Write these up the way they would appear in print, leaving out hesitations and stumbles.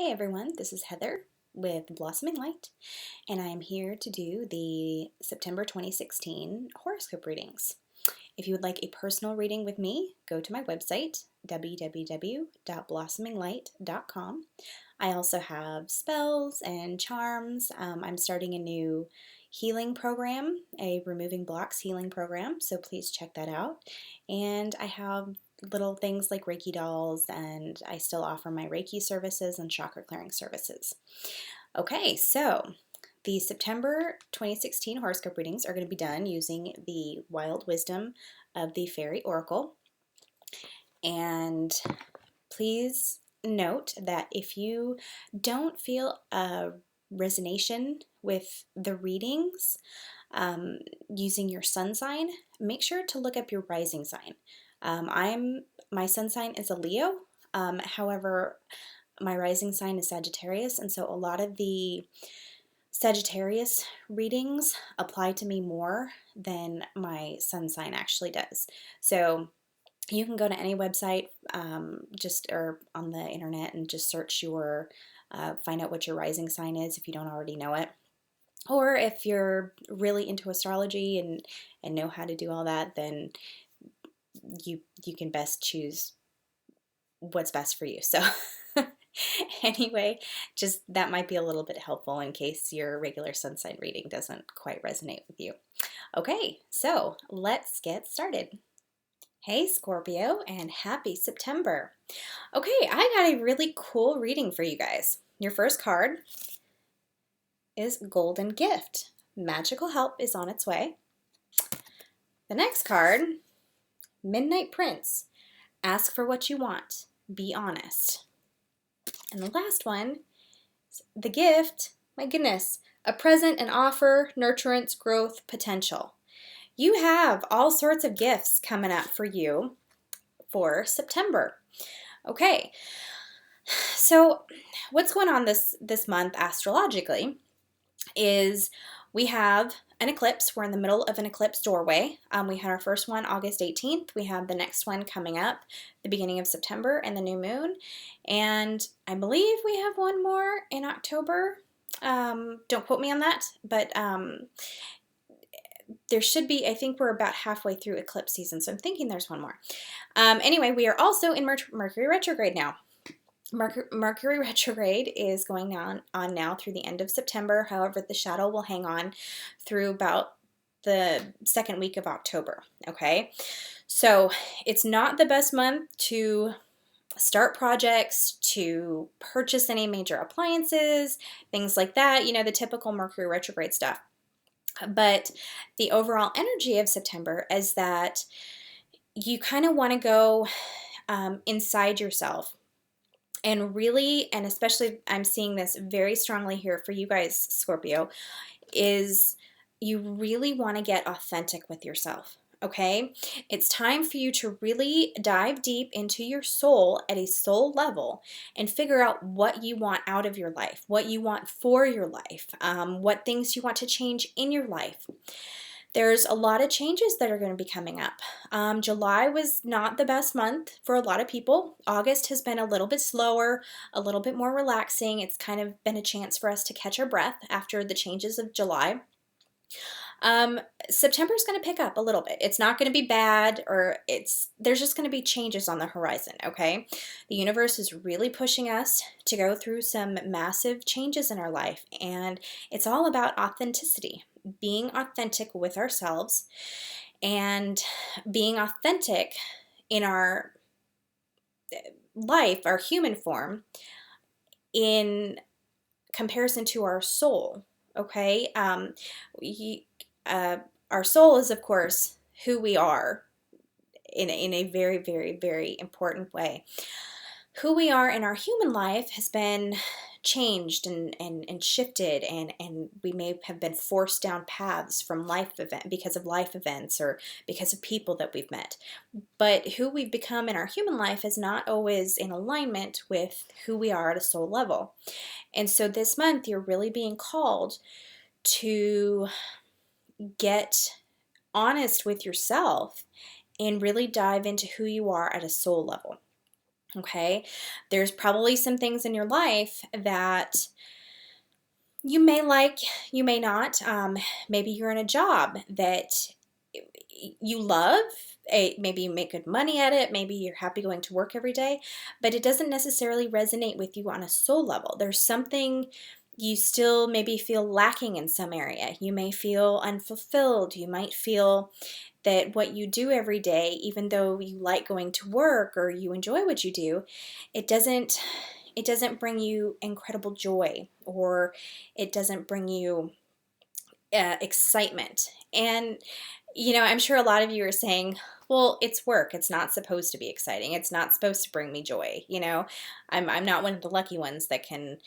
Hey everyone, this is Heather with Blossoming Light, and I am here to do the September 2016 horoscope readings. If you would like a personal reading with me, go to my website, www.blossominglight.com. I also have spells and charms. I'm starting a new healing program, a removing blocks healing program, so please check that out. And I have little things like Reiki dolls, and I still offer my Reiki services and chakra clearing services. Okay, so the September 2016 horoscope readings are going to be done using the Wild Wisdom of the Fairy Oracle. And please note that if you don't feel a resonation with the readings using your sun sign, make sure to look up your rising sign. My sun sign is a Leo. However, my rising sign is Sagittarius, and so a lot of the Sagittarius readings apply to me more than my sun sign actually does. So you can go to any website, or on the internet, and just search find out what your rising sign is if you don't already know it. Or if you're really into astrology and know how to do all that, then you can best choose what's best for you. So anyway, just that might be a little bit helpful in case your regular sun sign reading doesn't quite resonate with you. Okay, so let's get started. Hey Scorpio, and happy September. Okay, I got a really cool reading for you guys. Your first card is Golden Gift. Magical help is on its way. The next card, Midnight Prince. Ask for what you want. Be honest. And the last one, the gift, my goodness, a present, an offer, nurturance, growth, potential. You have all sorts of gifts coming up for you for September. Okay, so what's going on this month astrologically is we have an eclipse. We're in the middle of an eclipse doorway. We had our first one August 18th. We have the next one coming up the beginning of September and the new moon. And I believe we have one more in October. Don't quote me on that, but there should be. I think we're about halfway through eclipse season, so I'm thinking there's one more. Anyway, we are also in Mercury retrograde now. Mercury retrograde is going on now through the end of September. However, the shadow will hang on through about the second week of October. Okay, so it's not the best month to start projects, to purchase any major appliances, things like that. You know, the typical Mercury retrograde stuff. But the overall energy of September is that you kind of want to go inside yourself. And really, and especially I'm seeing this very strongly here for you guys, Scorpio, is you really want to get authentic with yourself, okay? It's time for you to really dive deep into your soul at a soul level and figure out what you want out of your life, what you want for your life, what things you want to change in your life. There's a lot of changes that are going to be coming up. July was not the best month for a lot of people. August has been a little bit slower, a little bit more relaxing. It's kind of been a chance for us to catch our breath after the changes of July. September's going to pick up a little bit. It's not going to be bad, there's just going to be changes on the horizon, okay? The universe is really pushing us to go through some massive changes in our life, and it's all about authenticity, being authentic with ourselves and being authentic in our life, our human form, in comparison to our soul, okay? Our soul is, of course, who we are in a very, very, very important way. Who we are in our human life has been changed and shifted, and we may have been forced down paths from because of life events or because of people that we've met. But who we've become in our human life is not always in alignment with who we are at a soul level. And so this month you're really being called to get honest with yourself and really dive into who you are at a soul level. Okay. There's probably some things in your life that you may like, you may not. Maybe you're in a job that you love. Maybe you make good money at it. Maybe you're happy going to work every day, but it doesn't necessarily resonate with you on a soul level. There's something you still maybe feel lacking in some area. You may feel unfulfilled. You might feel that what you do every day, even though you like going to work or you enjoy what you do, it doesn't bring you incredible joy, or it doesn't bring you excitement. And I'm sure a lot of you are saying, well, it's work. It's not supposed to be exciting. It's not supposed to bring me joy. I'm not one of the lucky ones that can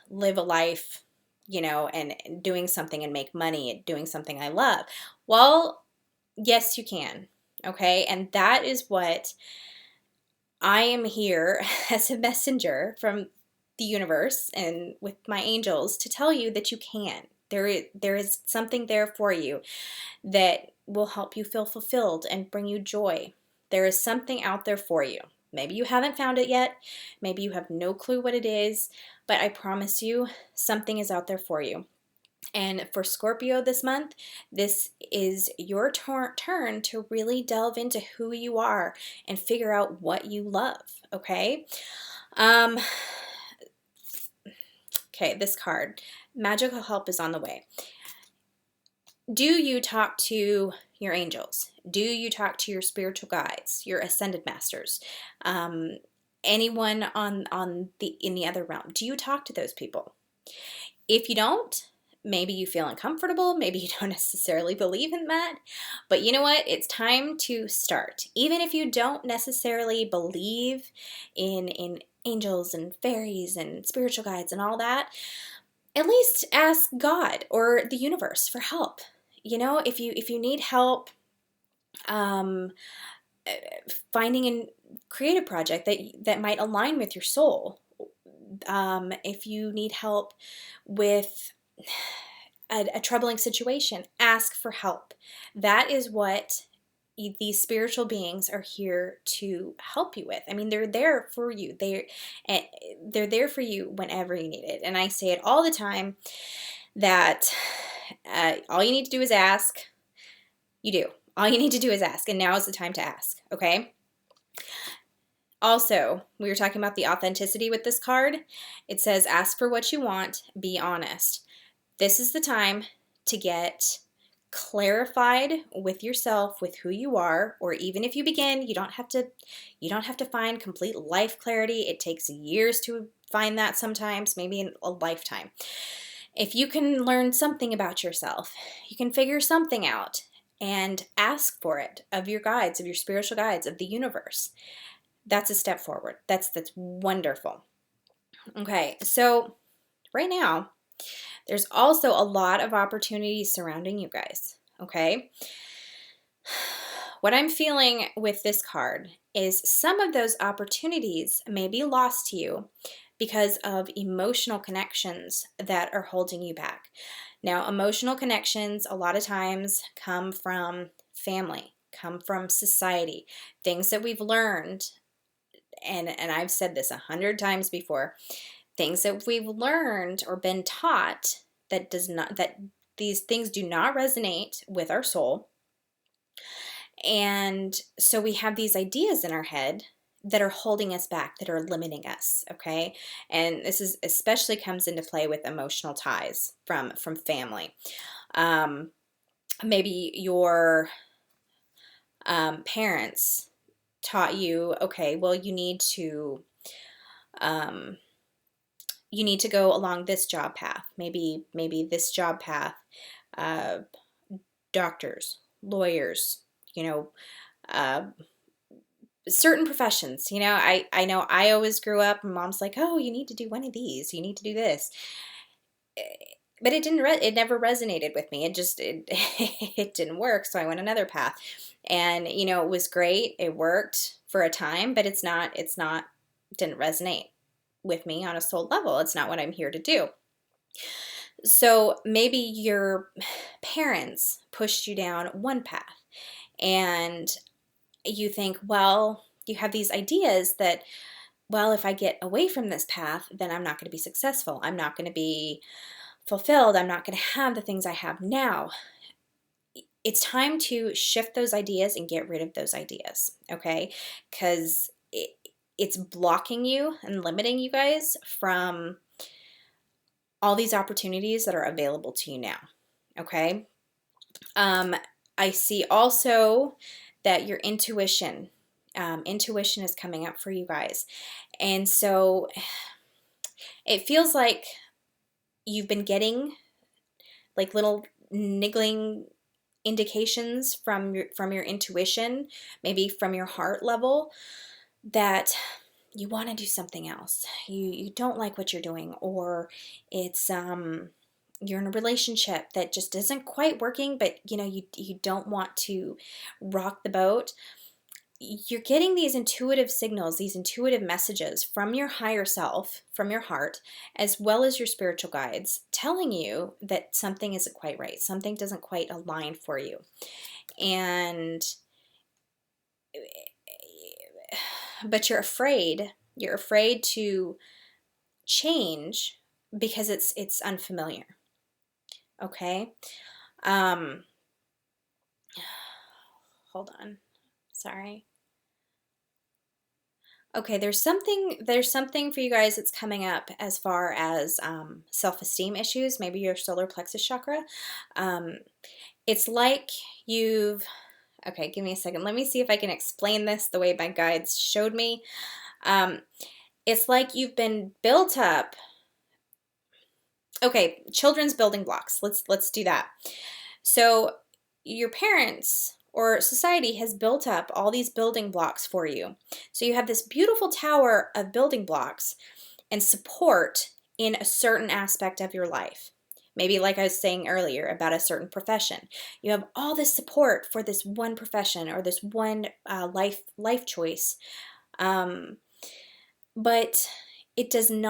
live a life, and doing something and make money at doing something I love. Well, yes, you can. Okay. And that is what I am here as a messenger from the universe and with my angels to tell you that you can. There is something there for you that will help you feel fulfilled and bring you joy. There is something out there for you. Maybe you haven't found it yet. Maybe you have no clue what it is, but I promise you something is out there for you. And for Scorpio this month, this is your turn to really delve into who you are and figure out what you love, okay? Um, okay, this card, magical help is on the way. Do you talk to your angels? Do you talk to your spiritual guides, your ascended masters? Anyone in the other realm? Do you talk to those people? If you don't, maybe you feel uncomfortable, maybe you don't necessarily believe in that, but you know what? It's time to start. Even if you don't necessarily believe in angels and fairies and spiritual guides and all that, at least ask God or the universe for help. If you need help um, finding a creative project that might align with your soul, if you need help with a troubling situation, ask for help. That is what these spiritual beings are here to help you with. I mean, they're there for you. They're there for you whenever you need it. And I say it all the time that all you need to do is ask. You do. All you need to do is ask, and now is the time to ask, okay? Also, we were talking about the authenticity with this card. It says, ask for what you want, be honest. This is the time to get clarified with yourself, with who you are, or even if you begin, you don't have to find complete life clarity. It takes years to find that sometimes, maybe in a lifetime. If you can learn something about yourself, you can figure something out and ask for it of your guides, of your spiritual guides, of the universe. That's a step forward. That's wonderful. Okay, so right now, there's also a lot of opportunities surrounding you guys, okay? What I'm feeling with this card is some of those opportunities may be lost to you because of emotional connections that are holding you back. Now, emotional connections a lot of times come from family, come from society, things that we've learned, and I've said this 100 times before, things that we've learned or been taught that these things do not resonate with our soul. And so we have these ideas in our head that are holding us back, that are limiting us, okay? And this is especially comes into play with emotional ties from family. Maybe your parents taught you, okay, well, you need to go along this job path. Maybe this job path, doctors, lawyers, uh, certain professions. I know I always grew up, and mom's like, oh, you need to do one of these. You need to do this. But it didn't. It never resonated with me. It didn't work. So I went another path, and it was great. It worked for a time, but it's not. Didn't resonate with me on a soul level. It's not what I'm here to do. So maybe your parents pushed you down one path, and you think, well, you have these ideas that, well, if I get away from this path, then I'm not going to be successful. I'm not going to be fulfilled. I'm not going to have the things I have now. It's time to shift those ideas and get rid of those ideas, okay? Because it's blocking you and limiting you guys from all these opportunities that are available to you now, okay? I see also that your intuition is coming up for you guys. And so it feels like you've been getting like little niggling indications from your intuition, maybe from your heart level, that you want to do something else. You don't like what you're doing, or it's you're in a relationship that just isn't quite working, but you don't want to rock the boat. You're getting these intuitive signals, these intuitive messages from your higher self, from your heart, as well as your spiritual guides, telling you that something isn't quite right. Something doesn't quite align for you. And but you're afraid. You're afraid to change because it's unfamiliar. Okay? Hold on. Sorry. Okay, there's something for you guys that's coming up as far as self-esteem issues, maybe your solar plexus chakra. It's like okay, give me a second. Let me see if I can explain this the way my guides showed me. It's like you've been built up. Okay, children's building blocks. Let's do that. So your parents or society has built up all these building blocks for you. So you have this beautiful tower of building blocks and support in a certain aspect of your life. Maybe like I was saying earlier about a certain profession. You have all this support for this one profession or this one life choice. But it doesn't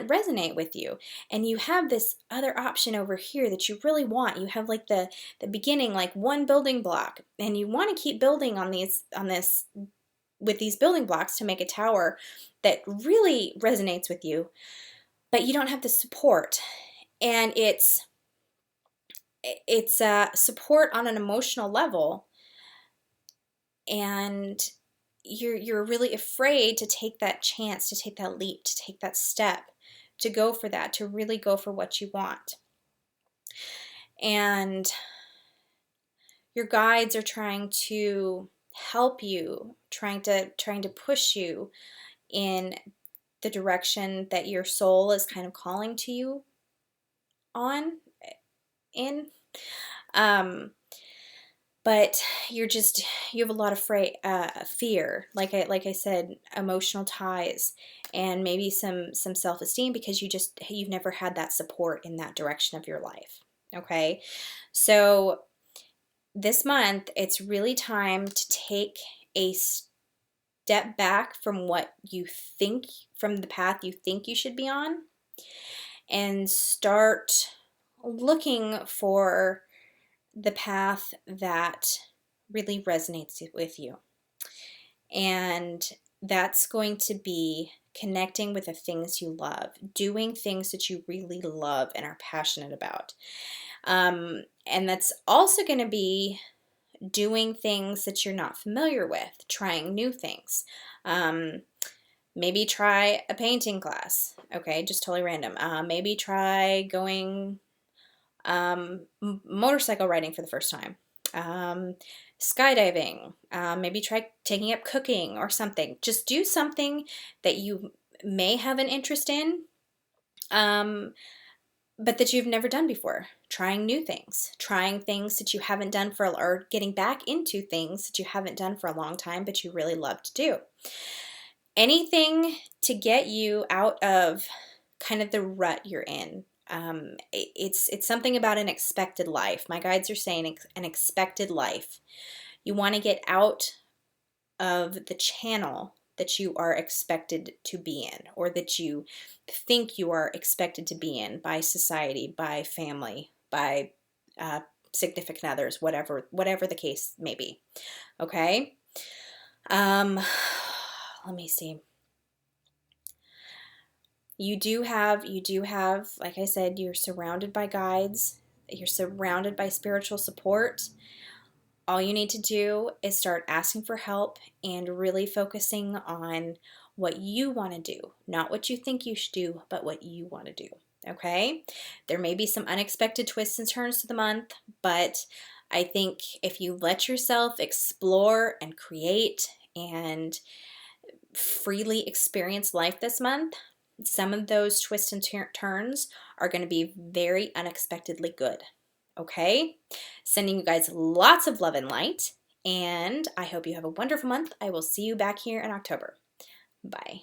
resonate with you, and you have this other option over here that you really want. You have like the beginning, like one building block, and you want to keep building on this with these building blocks to make a tower that really resonates with you, but you don't have the support. And it's support on an emotional level, and you're really afraid to take that chance, to take that leap, to take that step, to go for that, to really go for what you want. And your guides are trying to help you, trying to push you in the direction that your soul is kind of calling to you in. But you have a lot of fear, like I said, emotional ties, and maybe some self-esteem because you've never had that support in that direction of your life. Okay, so this month it's really time to take a step back from from the path you think you should be on, and start looking for the path that really resonates with you. And that's going to be connecting with the things you love, doing things that you really love and are passionate about. And that's also going to be doing things that you're not familiar with, trying new things. Maybe try a painting class. Okay, just totally random. Maybe try going motorcycle riding for the first time, skydiving, maybe try taking up cooking or something. Just do something that you may have an interest in, but that you've never done before. Trying new things, trying things that you haven't done or getting back into things that you haven't done for a long time, but you really love to do. Anything to get you out of kind of the rut you're in. It's something about an expected life. My guides are saying an expected life. You want to get out of the channel that you are expected to be in, or that you think you are expected to be in by society, by family, by significant others, whatever the case may be. Okay? Um, let me see. You do have, like I said, you're surrounded by guides. You're surrounded by spiritual support. All you need to do is start asking for help and really focusing on what you want to do, not what you think you should do, but what you want to do. Okay? There may be some unexpected twists and turns to the month, but I think if you let yourself explore and create and freely experience life this month, some of those twists and turns are going to be very unexpectedly good. Okay? Sending you guys lots of love and light, and I hope you have a wonderful month. I will see you back here in October. Bye.